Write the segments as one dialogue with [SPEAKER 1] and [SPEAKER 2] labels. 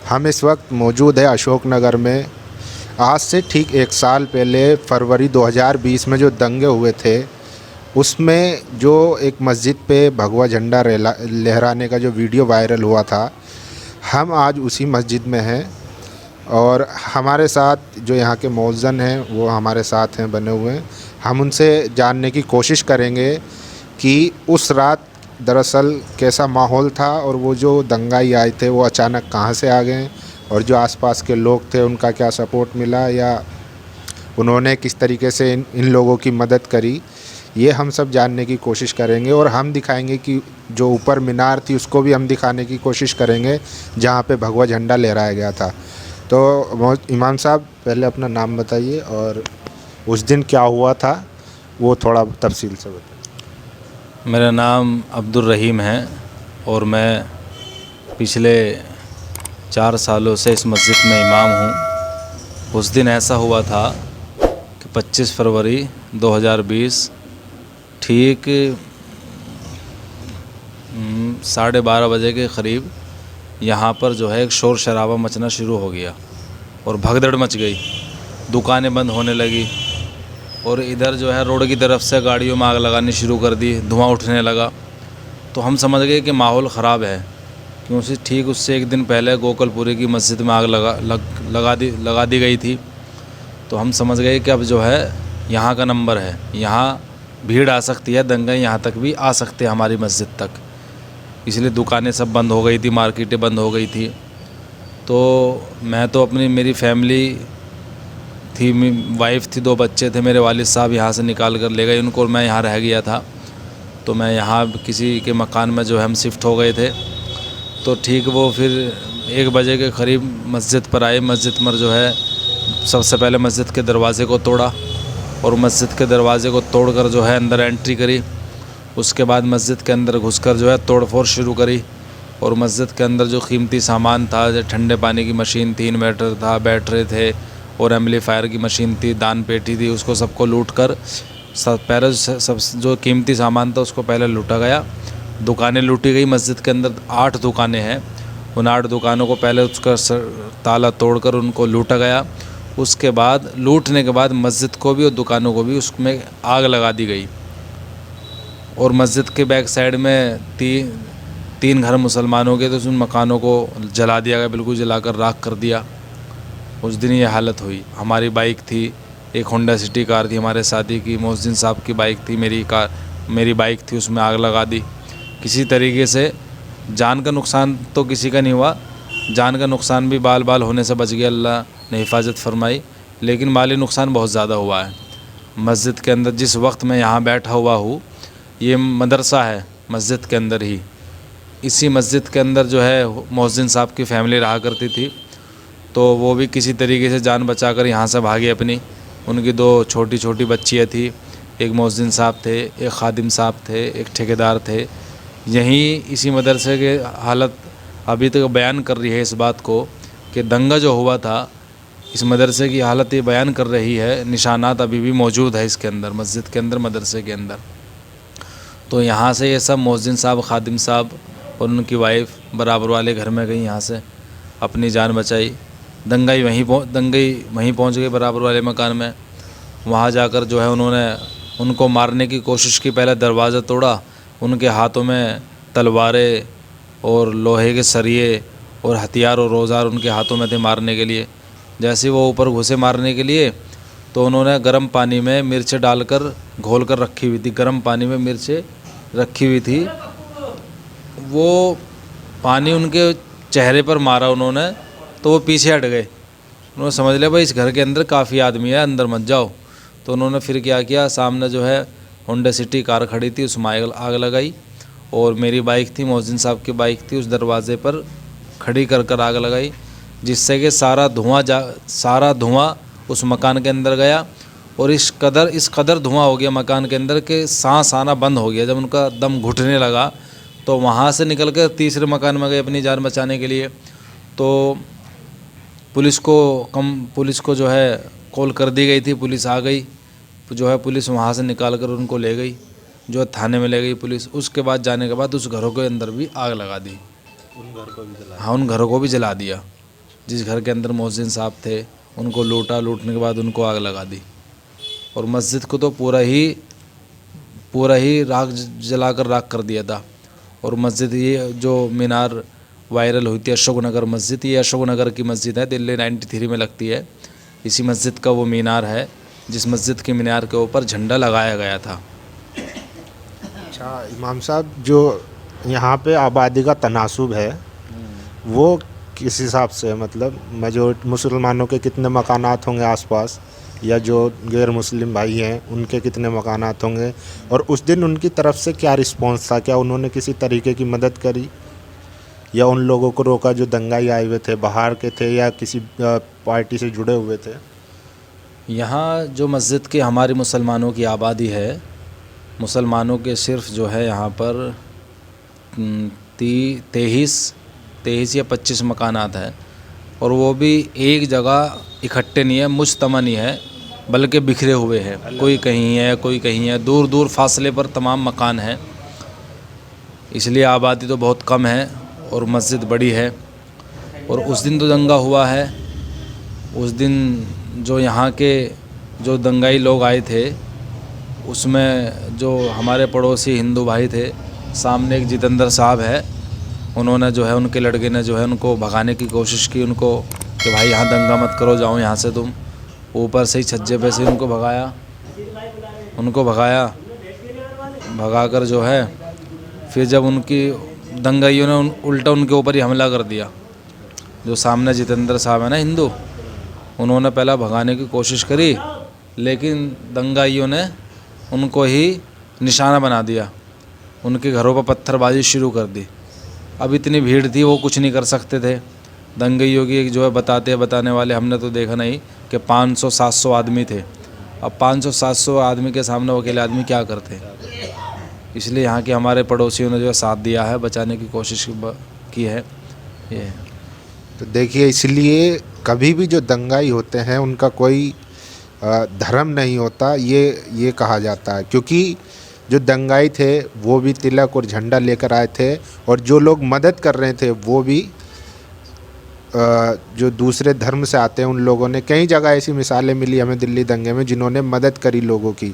[SPEAKER 1] हम इस वक्त मौजूद है अशोकनगर में। आज से ठीक एक साल पहले फरवरी 2020 में जो दंगे हुए थे, उसमें जो एक मस्जिद पे भगवा झंडा लहराने का जो वीडियो वायरल हुआ था, हम आज उसी मस्जिद में हैं। और हमारे साथ जो यहाँ के मौज़न हैं वो हमारे साथ हैं बने हुए हैं। हम उनसे जानने की कोशिश करेंगे कि उस रात दरअसल कैसा माहौल था और वो जो दंगाई आए थे वो अचानक कहाँ से आ गए, और जो आसपास के लोग थे उनका क्या सपोर्ट मिला या उन्होंने किस तरीके से इन लोगों की मदद करी। ये हम सब जानने की कोशिश करेंगे और हम दिखाएंगे कि जो ऊपर मीनार थी उसको भी हम दिखाने की कोशिश करेंगे जहाँ पे भगवा झंडा लहराया गया था। तो इमाम साहब, पहले अपना नाम बताइए और उस दिन क्या हुआ था वो थोड़ा तफसील से बताइए।
[SPEAKER 2] मेरा नाम अब्दुल रहीम है और मैं पिछले 4 सालों से इस मस्जिद में इमाम हूँ। उस दिन ऐसा हुआ था कि 25 फरवरी 2020 ठीक 12:30 बजे के करीब यहाँ पर जो है एक शोर शराबा मचना शुरू हो गया और भगदड़ मच गई। दुकानें बंद होने लगी और इधर जो है रोड की तरफ से गाड़ियों में आग लगानी शुरू कर दी, धुआं उठने लगा। तो हम समझ गए कि माहौल ख़राब है, क्योंकि ठीक उससे एक दिन पहले गोकलपुरी की मस्जिद में आग लगा दी गई थी। तो हम समझ गए कि अब जो है यहाँ का नंबर है, यहाँ भीड़ आ सकती है, दंगे यहाँ तक भी आ सकते हैं हमारी मस्जिद तक। इसलिए दुकानें सब बंद हो गई थी, मार्केटें बंद हो गई थी। तो मैं तो मेरी फैमिली थी, वाइफ थी, 2 बच्चे थे, मेरे वालिद साहब यहाँ से निकाल कर ले गए उनको, और मैं यहाँ रह गया था। तो मैं यहाँ किसी के मकान में जो है हम शिफ्ट हो गए थे। तो ठीक वो फिर 1 बजे के करीब मस्जिद पर आए। मस्जिद पर जो है सबसे पहले मस्जिद के दरवाज़े को तोड़ा और मस्जिद के दरवाज़े को तोड़कर जो है अंदर एंट्री करी। उसके बाद मस्जिद के अंदर घुसकर जो है तोड़फोड़ शुरू करी और मस्जिद के अंदर जो कीमती सामान था, जो ठंडे पानी की मशीन थी, इन्वर्टर था, बैटरी थे और एम्पलीफायर की मशीन थी, दान पेटी थी, उसको सबको लूट कर पहले सब जो कीमती सामान था उसको पहले लूटा गया। दुकानें लूटी गई। मस्जिद के अंदर 8 दुकानें हैं, उन 8 दुकानों को पहले उसका ताला तोड़कर उनको लूटा गया। उसके बाद लूटने के बाद मस्जिद को भी और दुकानों को भी उसमें आग लगा दी गई। और मस्जिद के बैक साइड में 3 घर मुसलमानों के, तो उन मकानों को जला दिया गया, बिल्कुल जलाकर राख कर दिया। उस दिन ये हालत हुई। हमारी बाइक थी, एक होंडा सिटी कार थी हमारे साथी की, मोहसिन साहब की बाइक थी, मेरी बाइक थी, उसमें आग लगा दी। किसी तरीके से जान का नुकसान तो किसी का नहीं हुआ, जान का नुकसान भी बाल बाल होने से बच गया, अल्लाह ने हिफाजत फरमाई, लेकिन माली नुकसान बहुत ज़्यादा हुआ है। मस्जिद के अंदर जिस वक्त मैं यहाँ बैठा हुआ हूँ, ये मदरसा है मस्जिद के अंदर ही। इसी मस्जिद के अंदर जो है मोहसिन साहब की फ़ैमिली रहा करती थी, तो वो भी किसी तरीके से जान बचाकर यहाँ से भागे अपनी। उनकी 2 छोटी छोटी बच्चियाँ थी, एक मोहसिन साहब थे, एक खादिम साहब थे, एक ठेकेदार थे। यहीं इसी मदरसे के हालत अभी तक बयान कर रही है इस बात को कि दंगा जो हुआ था, इस मदरसे की हालत ये बयान कर रही है। निशानात अभी भी मौजूद है इसके अंदर, मस्जिद के अंदर, मदरसे के अंदर। तो यहाँ से ये सब मोहसिन साहब, खादिम साहब और उनकी वाइफ बराबर वाले घर में गई, यहाँ से अपनी जान बचाई। दंगाई वहीं पहुँच गई बराबर वाले मकान में। वहाँ जाकर जो है उन्होंने उनको मारने की कोशिश की। पहले दरवाज़ा तोड़ा, उनके हाथों में तलवारें और लोहे के सरिये और हथियार और औजार उनके हाथों में थे मारने के लिए। जैसे वो ऊपर घुसे मारने के लिए, तो उन्होंने गर्म पानी में मिर्चें डालकर घोल कर रखी हुई थी, गर्म पानी में मिर्चें रखी हुई थी। वो पानी उनके चेहरे पर मारा उन्होंने, तो वो पीछे हट गए। उन्होंने समझ लिया भाई इस घर के अंदर काफ़ी आदमी है, अंदर मत जाओ। तो उन्होंने फिर क्या किया, सामने जो है होंडा सिटी कार खड़ी थी, उसमें आग लगाई। और मेरी बाइक थी, मोहसिन साहब की बाइक थी, उस दरवाज़े पर खड़ी कर आग लगाई, जिससे कि सारा धुआं उस मकान के अंदर गया। और इस कदर धुआं हो गया मकान के अंदर कि सांस आना बंद हो गया। जब उनका दम घुटने लगा तो वहाँ से निकल कर तीसरे मकान में गए अपनी जान बचाने के लिए। तो पुलिस को जो है कॉल कर दी गई थी, पुलिस आ गई, जो है पुलिस वहाँ से निकाल कर उनको ले गई, जो थाने में ले गई पुलिस। उसके बाद जाने के बाद उस घरों के अंदर भी आग लगा दी, उन घरों को भी जला दिया। जिस घर के अंदर मोहसिन साहब थे उनको लूटा, लूटने के बाद उनको आग लगा दी और मस्जिद को तो पूरा ही राख जलाकर राख कर दिया था। और मस्जिद ये जो मीनार वायरल हुई थी अशोक नगर मस्जिद, ये अशोक नगर की मस्जिद है, दिल्ली 93 में लगती है। इसी मस्जिद का वो मीनार है जिस मस्जिद के मीनार के ऊपर झंडा लगाया गया था।
[SPEAKER 1] अच्छा इमाम साहब, जो यहाँ पे आबादी का तनासुब है वो किस हिसाब से है? मतलब मेजॉरिटी मुसलमानों के कितने मकानात होंगे आसपास, या जो गैर मुस्लिम भाई हैं उनके कितने मकानात होंगे, और उस दिन उनकी तरफ से क्या रिस्पॉन्स था? क्या उन्होंने किसी तरीके की मदद करी या उन लोगों को रोका जो दंगाई आए हुए थे, बाहर के थे या किसी पार्टी से जुड़े हुए थे?
[SPEAKER 2] यहाँ जो मस्जिद की हमारी मुसलमानों की आबादी है, मुसलमानों के सिर्फ जो है यहाँ पर 23 या 25 मकानात हैं, और वो भी एक जगह इकट्ठे नहीं है, मुज्तमा नहीं है, बल्कि बिखरे हुए हैं। कोई कहीं है, कोई कहीं है, दूर दूर फासले पर तमाम मकान हैं। इसलिए आबादी तो बहुत कम है और मस्जिद बड़ी है। और उस दिन तो दंगा हुआ है, उस दिन जो यहाँ के जो दंगाई लोग आए थे उसमें जो हमारे पड़ोसी हिंदू भाई थे, सामने एक जितेंद्र साहब है, उन्होंने जो है उनके लड़के ने जो है उनको भगाने की कोशिश की, उनको कि भाई यहाँ दंगा मत करो, जाओ यहाँ से तुम। ऊपर से ही छज्जे पे से उनको भगाकर जो है फिर जब उनकी दंगाइयों ने उल्टा उनके ऊपर ही हमला कर दिया। जो सामने जितेंद्र साहब है ना हिंदू, उन्होंने पहला भगाने की कोशिश करी, लेकिन दंगाइयों ने उनको ही निशाना बना दिया, उनके घरों पर पत्थरबाजी शुरू कर दी। अब इतनी भीड़ थी, वो कुछ नहीं कर सकते थे। दंगाइयों की जो है बताने वाले हमने तो देखा नहीं कि 500-700 आदमी थे। अब 500-700 आदमी के सामने वो अकेले आदमी क्या करते? इसलिए यहाँ के हमारे पड़ोसियों ने जो है साथ दिया है, बचाने की कोशिश की है। ये
[SPEAKER 1] तो देखिए, इसलिए कभी भी जो दंगाई होते हैं उनका कोई धर्म नहीं होता, ये कहा जाता है। क्योंकि जो दंगाई थे वो भी तिलक और झंडा लेकर आए थे, और जो लोग मदद कर रहे थे वो भी जो दूसरे धर्म से आते हैं उन लोगों ने। कई जगह ऐसी मिसालें मिली हमें दिल्ली दंगे में जिन्होंने मदद करी लोगों की।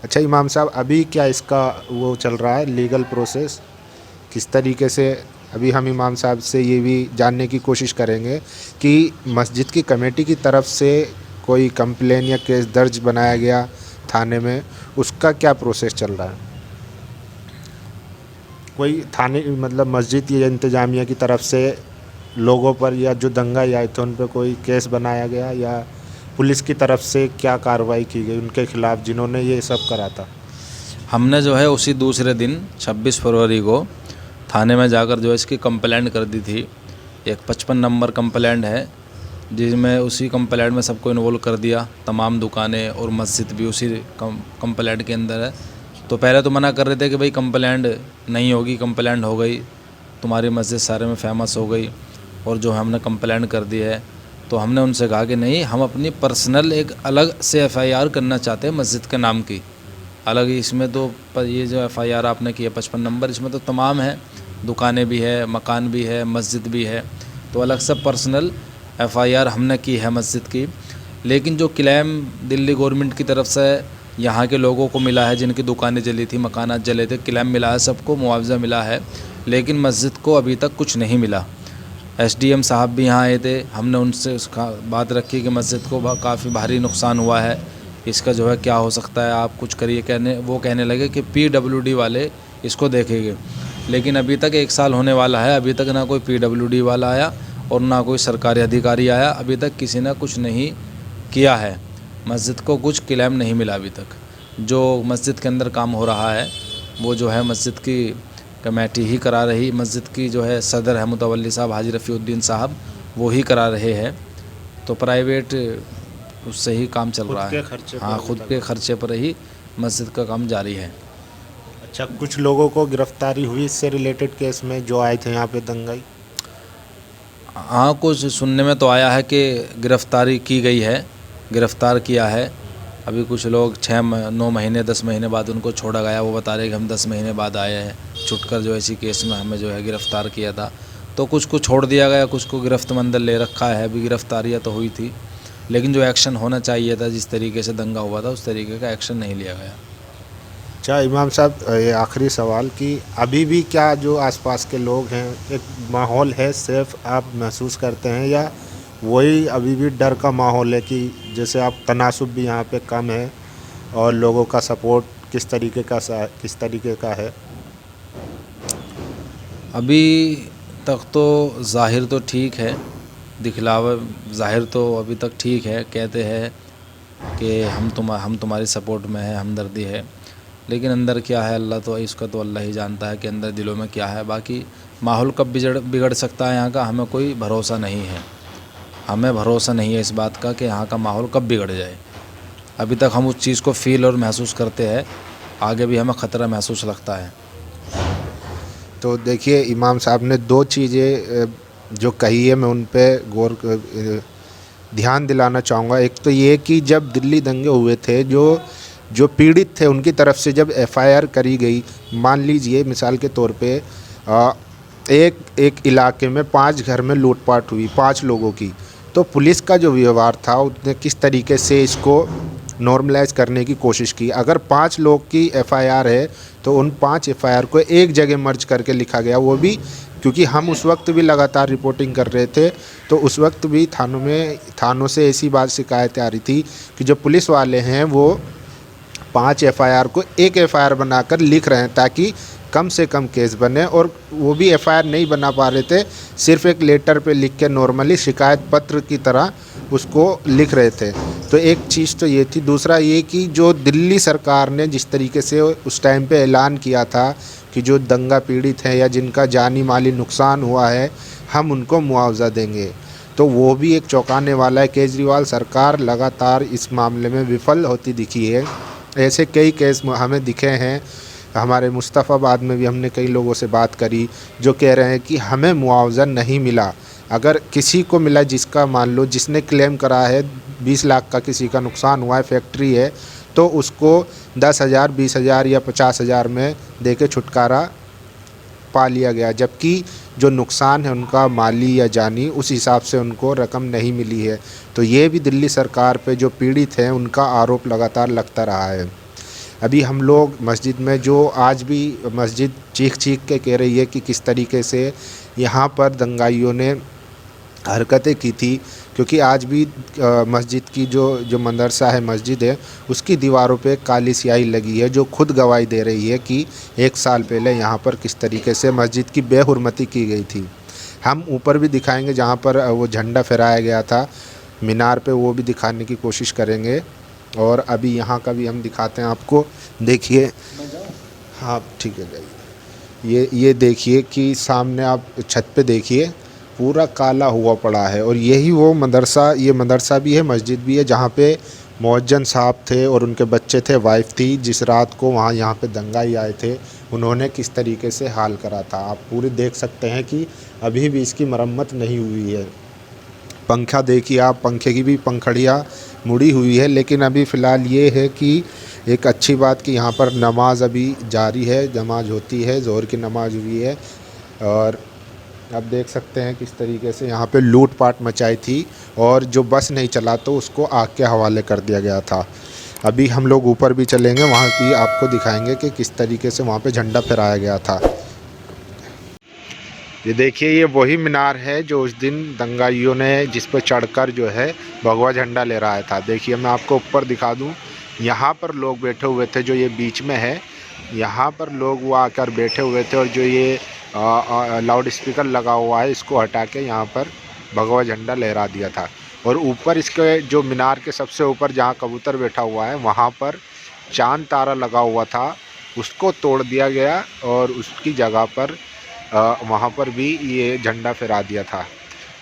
[SPEAKER 1] अच्छा इमाम साहब, अभी क्या इसका वो चल रहा है लीगल प्रोसेस किस तरीके से? अभी हम इमाम साहब से ये भी जानने की कोशिश करेंगे कि मस्जिद की कमेटी की तरफ से कोई कंप्लेन या केस दर्ज बनाया गया थाने में, उसका क्या प्रोसेस चल रहा है? कोई थाने मतलब मस्जिद या इंतज़ामिया की तरफ से लोगों पर या जो दंगाई आए थे उन पर कोई केस बनाया गया, या पुलिस की तरफ से क्या कार्रवाई की गई उनके खिलाफ़ जिन्होंने ये सब करा था?
[SPEAKER 2] हमने जो है उसी दूसरे दिन 26 फरवरी को थाने में जाकर जो है इसकी कंप्लेंट कर दी थी। एक 55 नंबर कंप्लेंट है, जिसमें उसी कंप्लेंट में सबको इन्वॉल्व कर दिया, तमाम दुकानें और मस्जिद भी उसी कंप्लेंट के अंदर है। तो पहले तो मना कर रहे थे कि भाई कंप्लेंट नहीं होगी, कंप्लेंट हो गई तुम्हारी मस्जिद सारे में फेमस हो गई, और जो हमने कंप्लेंट कर दी है। तो हमने उनसे कहा कि नहीं, हम अपनी पर्सनल एक अलग से FIR करना चाहते हैं मस्जिद के नाम की अलग ही। इसमें तो ये जो FIR आपने की है 55 नंबर, इसमें तो तमाम है, दुकानें भी है, मकान भी है, मस्जिद भी है, तो अलग से पर्सनल FIR हमने की है मस्जिद की। लेकिन जो क्लेम दिल्ली गवर्नमेंट की तरफ से यहाँ के लोगों को मिला है, जिनकी दुकानें जली थी, मकानात जले थे, क्लेम मिला है, सबको मुआवजा मिला है, लेकिन मस्जिद को अभी तक कुछ नहीं मिला। SDM साहब भी यहाँ आए थे, हमने उनसे बात रखी कि मस्जिद को काफ़ी भारी नुकसान हुआ है, इसका जो है क्या हो सकता है, आप कुछ करिए। वो कहने लगे कि PWD वाले इसको देखेंगे। लेकिन अभी तक 1 साल होने वाला है, अभी तक ना कोई PWD वाला आया और ना कोई सरकारी अधिकारी आया। अभी तक किसी ने कुछ नहीं किया है, मस्जिद को कुछ क्लेम नहीं मिला अभी तक। जो मस्जिद के अंदर काम हो रहा है वो जो है मस्जिद की कमेटी ही करा रही, मस्जिद की जो है सदर है मुतवल्ली साहब हाजी रफ़ीउद्दीन साहब, वो ही करा रहे हैं। तो प्राइवेट उससे ही काम चल रहा है। हाँ, खुद के खर्चे पर ही मस्जिद का काम जारी है।
[SPEAKER 1] अच्छा, कुछ लोगों को गिरफ्तारी हुई इससे रिलेटेड केस में जो आए थे यहाँ पे दंगाई?
[SPEAKER 2] हाँ, कुछ सुनने में तो आया है कि गिरफ़्तारी की गई है, गिरफ़्तार किया है। अभी कुछ लोग 6-9 महीने 10 महीने बाद उनको छोड़ा गया। वो बता रहे कि हम 10 महीने बाद आए हैं छुटकर, जो ऐसी केस में हमें जो है गिरफ़्तार किया था। तो कुछ को छोड़ दिया गया, कुछ को गिरफ्त में अंदर ले रखा है। अभी गिरफ्तारियाँ तो हुई थी, लेकिन जो एक्शन होना चाहिए था, जिस तरीके से दंगा हुआ था, उस तरीके का एक्शन नहीं लिया गया।
[SPEAKER 1] अच्छा इमाम साहब, ये आखिरी सवाल कि अभी भी क्या जो आसपास के लोग हैं, एक माहौल है सेफ आप महसूस करते हैं, या वही अभी भी डर का माहौल है कि जैसे आप तनासुब भी यहाँ पे कम है और लोगों का सपोर्ट किस तरीके का है?
[SPEAKER 2] अभी तक तो ज़ाहिर तो ठीक है, दिखलावा ज़ाहिर तो अभी तक ठीक है, कहते हैं कि हम तुम्हारी सपोर्ट में है, हमदर्दी है, लेकिन अंदर क्या है अल्लाह तो इसका तो अल्लाह ही जानता है कि अंदर दिलों में क्या है। बाकी माहौल कब बिगड़ सकता है यहाँ का, हमें कोई भरोसा नहीं है। हमें भरोसा नहीं है इस बात का कि यहाँ का माहौल कब बिगड़ जाए। अभी तक हम उस चीज़ को फ़ील और महसूस करते हैं, आगे भी हमें ख़तरा महसूस लगता है।
[SPEAKER 1] तो देखिए इमाम साहब ने दो चीज़ें जो कही है, मैं उन पे ध्यान दिलाना चाहूँगा। एक तो ये कि जब दिल्ली दंगे हुए थे, जो पीड़ित थे उनकी तरफ से जब एफआईआर करी गई, मान लीजिए मिसाल के तौर पे एक इलाके में 5 घर में लूटपाट हुई 5 लोगों की, तो पुलिस का जो व्यवहार था उसने किस तरीके से इसको नॉर्मलाइज करने की कोशिश की। अगर 5 लोग की एफआईआर है तो उन 5 एफआईआर को एक जगह मर्ज करके लिखा गया, वो भी क्योंकि हम उस वक्त भी लगातार रिपोर्टिंग कर रहे थे, तो उस वक्त भी थानों से ऐसी बात शिकायतें आ रही थी कि जो पुलिस वाले हैं वो 5 एफआईआर को एक एफआईआर बनाकर लिख रहे हैं ताकि कम से कम केस बने, और वो भी एफआईआर नहीं बना पा रहे थे, सिर्फ एक लेटर पे लिख के नॉर्मली शिकायत पत्र की तरह उसको लिख रहे थे। तो एक चीज़ तो ये थी। दूसरा ये कि जो दिल्ली सरकार ने जिस तरीके से उस टाइम पे ऐलान किया था कि जो दंगा पीड़ित हैं या जिनका जानी माली नुकसान हुआ है हम उनको मुआवजा देंगे, तो वो भी एक चौंकाने वाला है। केजरीवाल सरकार लगातार इस मामले में विफल होती दिखी है। ऐसे कई केस हमें दिखे हैं, हमारे मुस्तफ़ाबाद में भी हमने कई लोगों से बात करी जो कह रहे हैं कि हमें मुआवजा नहीं मिला। अगर किसी को मिला, जिसका मान लो जिसने क्लेम करा है 20 लाख का किसी का नुकसान हुआ है, फैक्ट्री है, तो उसको 10,000, 20,000 या 50,000 में दे के छुटकारा पा लिया गया, जबकि जो नुकसान है उनका माली या जानी उस हिसाब से उनको रकम नहीं मिली है। तो ये भी दिल्ली सरकार पे जो पीड़ित हैं उनका आरोप लगातार लगता रहा है। अभी हम लोग मस्जिद में, जो आज भी मस्जिद चीख के कह रही है कि किस तरीके से यहाँ पर दंगाइयों ने हरकतें की थी, क्योंकि आज भी मस्जिद की जो मदरसा है, मस्जिद है, उसकी दीवारों पे काली स्याही लगी है, जो खुद गवाही दे रही है कि 1 साल पहले यहाँ पर किस तरीके से मस्जिद की बेहुरमती की गई थी। हम ऊपर भी दिखाएंगे जहाँ पर वो झंडा फहराया गया था मीनार पे, वो भी दिखाने की कोशिश करेंगे। और अभी यहाँ का भी हम दिखाते हैं आपको। देखिए, हाँ ठीक है जाइए। ये देखिए कि सामने आप छत पे देखिए पूरा काला हुआ पड़ा है, और यही वो मदरसा, ये मदरसा भी है, मस्जिद भी है, जहाँ पे मौजन साहब थे और उनके बच्चे थे, वाइफ थी, जिस रात को वहाँ यहाँ पे दंगाई आए थे, उन्होंने किस तरीके से हाल करा था। आप पूरी देख सकते हैं कि अभी भी इसकी मरम्मत नहीं हुई है। पंखा देखिए आप, पंखे की भी पंखड़ियाँ मुड़ी हुई है, लेकिन अभी फ़िलहाल ये है कि एक अच्छी बात कि यहाँ पर नमाज अभी जारी है, नमाज होती है, ज़ोहर की नमाज हुई है। और आप देख सकते हैं किस तरीके से यहाँ पे लूटपाट मचाई थी, और जो बस नहीं चला तो उसको आग के हवाले कर दिया गया था। अभी हम लोग ऊपर भी चलेंगे, वहाँ भी आपको दिखाएंगे कि किस तरीके से वहाँ पे झंडा फहराया गया था। ये देखिए, ये वही मीनार है जो उस दिन दंगाइयों ने जिस पर चढ़कर जो है भगवा झंडा लहराया था। देखिए मैं आपको ऊपर दिखा दूं, यहाँ पर लोग बैठे हुए थे, जो ये बीच में है, यहाँ पर लोग वो आकर बैठे हुए थे, और जो ये लाउड स्पीकर लगा हुआ है इसको हटा के यहाँ पर भगवा झंडा लहरा दिया था। और ऊपर इसके जो मीनार के सबसे ऊपर जहाँ कबूतर बैठा हुआ है वहाँ पर चांद तारा लगा हुआ था, उसको तोड़ दिया गया और उसकी जगह पर वहाँ पर भी ये झंडा फहरा दिया था।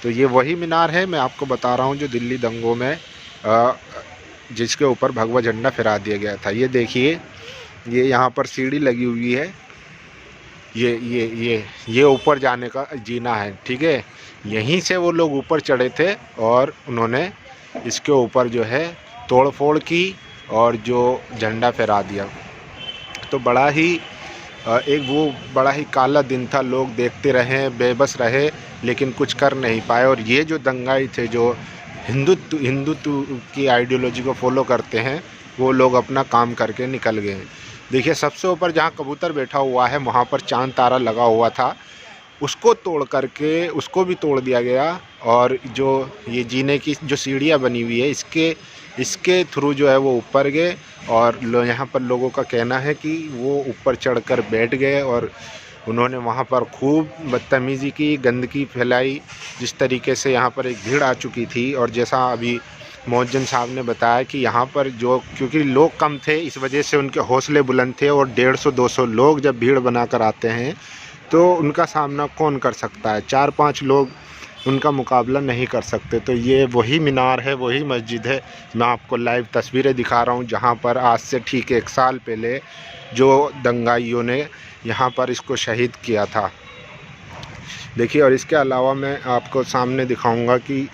[SPEAKER 1] तो ये वही मीनार है, मैं आपको बता रहा हूँ, जो दिल्ली दंगों में जिसके ऊपर भगवा झंडा फहरा दिया गया था। ये देखिए, ये यहाँ पर सीढ़ी लगी हुई है, ये ऊपर जाने का जीना है, ठीक है। यहीं से वो लोग ऊपर चढ़े थे और उन्होंने इसके ऊपर जो है तोड़ फोड़ की और जो झंडा फहरा दिया। तो बड़ा ही एक वो बड़ा ही काला दिन था, लोग देखते रहे, बेबस रहे, लेकिन कुछ कर नहीं पाए। और ये जो दंगाई थे, जो हिंदुत्व की आइडियोलॉजी को फॉलो करते हैं, वो लोग अपना काम करके निकल गए। देखिए, सबसे ऊपर जहाँ कबूतर बैठा हुआ है, वहाँ पर चांद तारा लगा हुआ था, उसको तोड़ करके उसको भी तोड़ दिया गया। और जो ये जीने की जो सीढ़ियाँ बनी हुई है, इसके थ्रू जो है वो ऊपर गए। और यहाँ पर लोगों का कहना है कि वो ऊपर चढ़कर बैठ गए और उन्होंने वहाँ पर खूब बदतमीज़ी की, गंदगी फैलाई। जिस तरीके से यहाँ पर एक भीड़ आ चुकी थी, और जैसा अभी मौजन साहब ने बताया कि यहाँ पर जो, क्योंकि लोग कम थे, इस वजह से उनके हौसले बुलंद थे। और 150-200 लोग जब भीड़ बनाकर आते हैं तो उनका सामना कौन कर सकता है? 4-5 लोग उनका मुकाबला नहीं कर सकते। तो ये वही मीनार है, वही मस्जिद है। मैं आपको लाइव तस्वीरें दिखा रहा हूँ, जहाँ पर आज से ठीक 1 साल पहले जो दंगाइयों ने यहाँ पर इसको शहीद किया था। देखिए, और इसके अलावा मैं आपको सामने दिखाऊंगा कि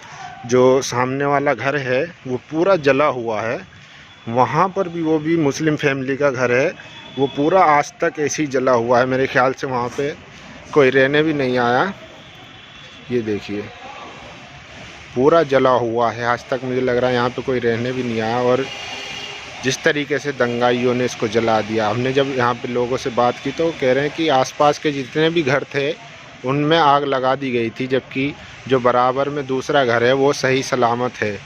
[SPEAKER 1] जो सामने वाला घर है वो पूरा जला हुआ है। वहाँ पर भी, वो भी मुस्लिम फैमिली का घर है, वो पूरा आज तक ऐसे ही जला हुआ है। मेरे ख्याल से वहाँ पे कोई रहने भी नहीं आया। ये देखिए, पूरा जला हुआ है, आज तक मुझे लग रहा है यहाँ पे कोई रहने भी नहीं आया। और जिस तरीके से दंगाइयों ने इसको जला दिया, हमने जब यहाँ पे लोगों से बात की तो कह रहे हैं कि आसपास के जितने भी घर थे उनमें आग लगा दी गई थी, जबकि जो बराबर में दूसरा घर है वो सही सलामत है।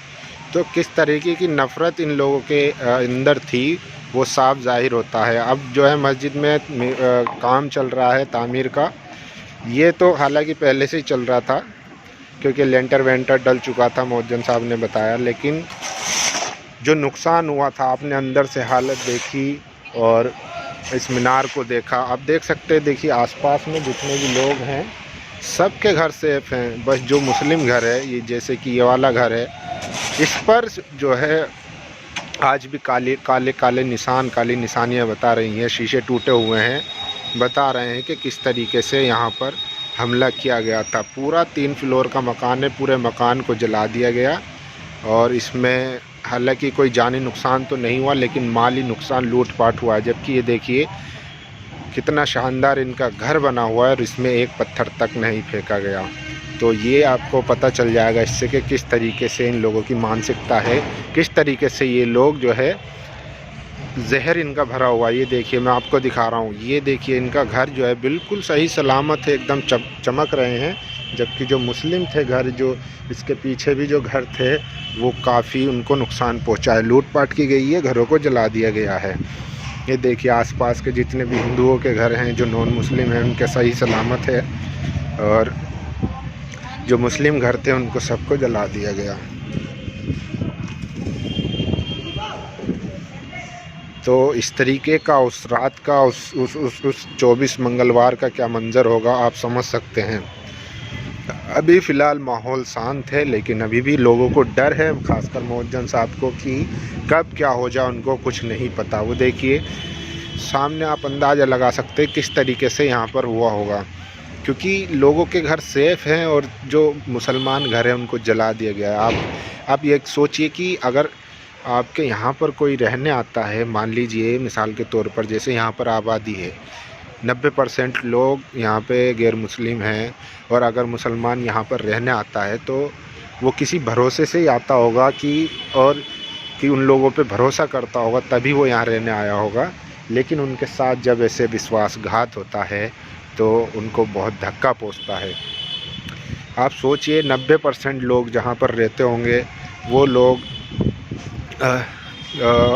[SPEAKER 1] तो किस तरीके की नफ़रत इन लोगों के अंदर थी, वो साफ ज़ाहिर होता है। अब जो है मस्जिद में काम चल रहा है तामीर का। ये तो हालांकि पहले से ही चल रहा था, क्योंकि लेंटर वेंटर डल चुका था, मौजन साहब ने बताया। लेकिन जो नुकसान हुआ था, आपने अंदर से हालत देखी और इस मीनार को देखा। आप देख सकते हैं, देखिए आसपास में जितने भी लोग हैं सबके घर सेफ हैं। बस जो मुस्लिम घर है, ये जैसे कि ये वाला घर है, इस पर जो है आज भी काले काले काले निशान, काली निशानियाँ बता रही हैं। शीशे टूटे हुए हैं, बता रहे हैं कि किस तरीके से यहाँ पर हमला किया गया था। पूरा 3 फ्लोर का मकान है, पूरे मकान को जला दिया गया। और इसमें हालांकि कोई जानी नुकसान तो नहीं हुआ, लेकिन माली नुकसान, लूटपाट हुआ है। जबकि ये देखिए कितना शानदार इनका घर बना हुआ है और इसमें एक पत्थर तक नहीं फेंका गया। तो ये आपको पता चल जाएगा इससे कि किस तरीके से इन लोगों की मानसिकता है, किस तरीके से ये लोग जो है जहर इनका भरा हुआ है। ये देखिए, मैं आपको दिखा रहा हूँ, ये देखिए इनका घर जो है बिल्कुल सही सलामत है, एकदम चमक रहे हैं। जबकि जो मुस्लिम थे घर, जो इसके पीछे भी जो घर थे, वो काफ़ी उनको नुकसान पहुँचा है, लूटपाट की गई है, घरों को जला दिया गया है। ये देखिए आसपास के जितने भी हिंदुओं के घर हैं, जो नॉन मुस्लिम हैं, उनके सही सलामत है। और जो मुस्लिम घर थे उनको सबको जला दिया गया। तो इस तरीके का उस रात का, उस 24 मंगलवार का क्या मंज़र होगा, आप समझ सकते हैं। अभी फ़िलहाल माहौल शांत है, लेकिन अभी भी लोगों को डर है, ख़ासकर मौजन साहब को, कि कब क्या हो जाए उनको कुछ नहीं पता। वो देखिए सामने, आप अंदाज़ा लगा सकते हैं किस तरीके से यहाँ पर हुआ होगा, क्योंकि लोगों के घर सेफ़ हैं और जो मुसलमान घर हैं उनको जला दिया गया है। आप ये सोचिए कि अगर आपके यहाँ पर कोई रहने आता है, मान लीजिए मिसाल के तौर पर, जैसे यहाँ पर आबादी है, 90% लोग यहाँ पे गैर मुस्लिम हैं, और अगर मुसलमान यहाँ पर रहने आता है तो वो किसी भरोसे से ही आता होगा कि उन लोगों पे भरोसा करता होगा, तभी वो यहाँ रहने आया होगा। लेकिन उनके साथ जब ऐसे विश्वासघात होता है तो उनको बहुत धक्का पहुँचता है। आप सोचिए 90% लोग जहाँ पर रहते होंगे, वो लोग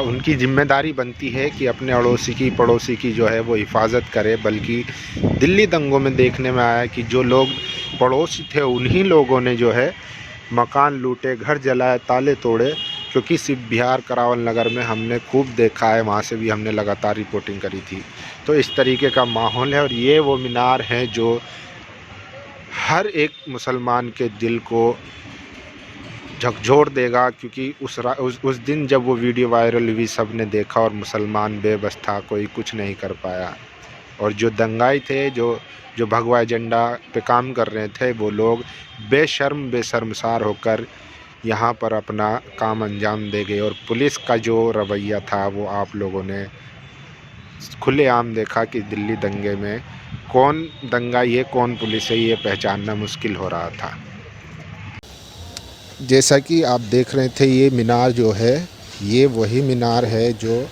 [SPEAKER 1] उनकी ज़िम्मेदारी बनती है कि अपने अड़ोसी की, पड़ोसी की जो है वो हिफाजत करे। बल्कि दिल्ली दंगों में देखने में आया कि जो लोग पड़ोसी थे उन्हीं लोगों ने जो है मकान लूटे, घर जलाए, ताले तोड़े। क्योंकि सिर्फ बिहार करावल नगर में हमने खूब देखा है, वहाँ से भी हमने लगातार रिपोर्टिंग करी थी। तो इस तरीके का माहौल है, और ये वो मीनार है जो हर एक मुसलमान के दिल को झकझोर देगा। क्योंकि उस दिन जब वो वीडियो वायरल हुई, सब ने देखा और मुसलमान बेबस था, कोई कुछ नहीं कर पाया। और जो दंगाई थे, जो भगवा एजेंडा पे काम कर रहे थे, वो लोग बेशर्मसार होकर यहाँ पर अपना काम अंजाम दे गए। और पुलिस का जो रवैया था वो आप लोगों ने खुलेआम देखा कि दिल्ली दंगे में कौन दंगाई है कौन पुलिस है ये पहचानना मुश्किल हो रहा था। जैसा कि आप देख रहे थे ये मीनार जो है ये वही मीनार है जो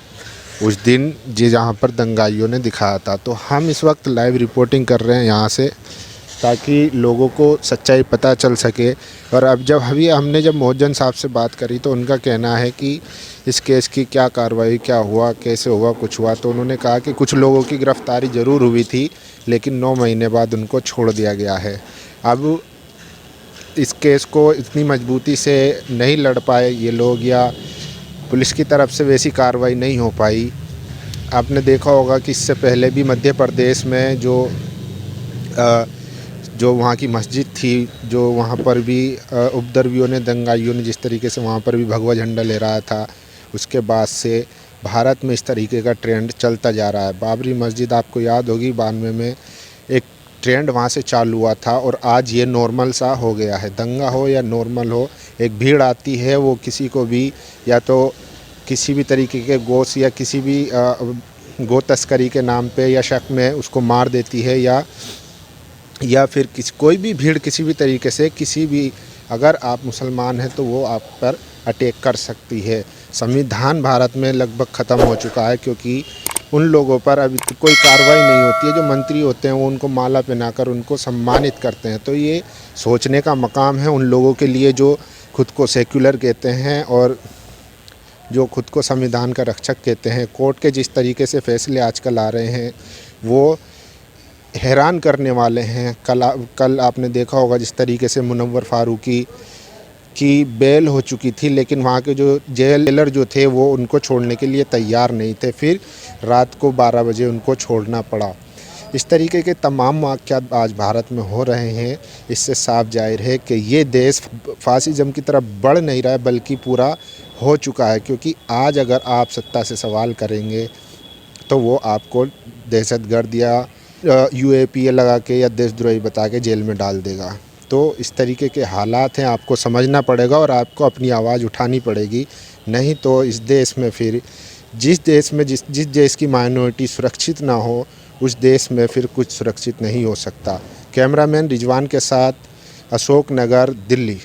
[SPEAKER 1] उस दिन जहाँ पर दंगाइयों ने दिखाया था। तो हम इस वक्त लाइव रिपोर्टिंग कर रहे हैं यहाँ से ताकि लोगों को सच्चाई पता चल सके। और अब जब मोहज्जन साहब से बात करी तो उनका कहना है कि इस केस की क्या कार्रवाई, क्या हुआ, कैसे हुआ, कुछ हुआ। तो उन्होंने कहा कि कुछ लोगों की गिरफ़्तारी ज़रूर हुई थी लेकिन 9 महीने बाद उनको छोड़ दिया गया है। अब इस केस को इतनी मजबूती से नहीं लड़ पाए ये लोग या पुलिस की तरफ से वैसी कार्रवाई नहीं हो पाई। आपने देखा होगा कि इससे पहले भी मध्य प्रदेश में जो वहाँ की मस्जिद थी, जो वहाँ पर भी उपद्रवियों ने, दंगाइयों ने जिस तरीके से वहाँ पर भी भगवा झंडा लहराया था, उसके बाद से भारत में इस तरीके का ट्रेंड चलता जा रहा है। बाबरी मस्जिद आपको याद होगी 92 में एक ट्रेंड वहाँ से चालू हुआ था और आज ये नॉर्मल सा हो गया है। दंगा हो या नॉर्मल हो, एक भीड़ आती है, वो किसी को भी या तो किसी भी तरीके के गोश्त या किसी भी गो तस्करी के नाम पे या शक में उसको मार देती है या फिर कोई भी भीड़ किसी भी तरीके से किसी भी, अगर आप मुसलमान हैं तो वो आप पर अटैक कर सकती है। संविधान भारत में लगभग ख़त्म हो चुका है क्योंकि उन लोगों पर अभी तो कोई कार्रवाई नहीं होती है। जो मंत्री होते हैं वो उनको माला पहनाकर उनको सम्मानित करते हैं। तो ये सोचने का मकाम है उन लोगों के लिए जो खुद को सेक्युलर कहते हैं और जो खुद को संविधान का रक्षक कहते हैं। कोर्ट के जिस तरीके से फैसले आजकल आ रहे हैं वो हैरान करने वाले हैं। कल आपने देखा होगा जिस तरीके से मुनव्वर फारूकी की बेल हो चुकी थी लेकिन वहाँ के जो जेलर जो थे वो उनको छोड़ने के लिए तैयार नहीं थे, फिर रात को 12 बजे उनको छोड़ना पड़ा। इस तरीके के तमाम वाक़यात आज भारत में हो रहे हैं। इससे साफ जाहिर है कि ये देश फासिज़म की तरफ बढ़ नहीं रहा है बल्कि पूरा हो चुका है। क्योंकि आज अगर आप सत्ता से सवाल करेंगे तो वो आपको दहशतगर्द या UAPA लगा के या देशद्रोही बता के जेल में डाल देगा। तो इस तरीके के हालात हैं, आपको समझना पड़ेगा और आपको अपनी आवाज़ उठानी पड़ेगी। नहीं तो इस देश में फिर जिस देश की माइनॉरिटी सुरक्षित ना हो उस देश में फिर कुछ सुरक्षित नहीं हो सकता। कैमरामैन रिजवान के साथ अशोक नगर, दिल्ली।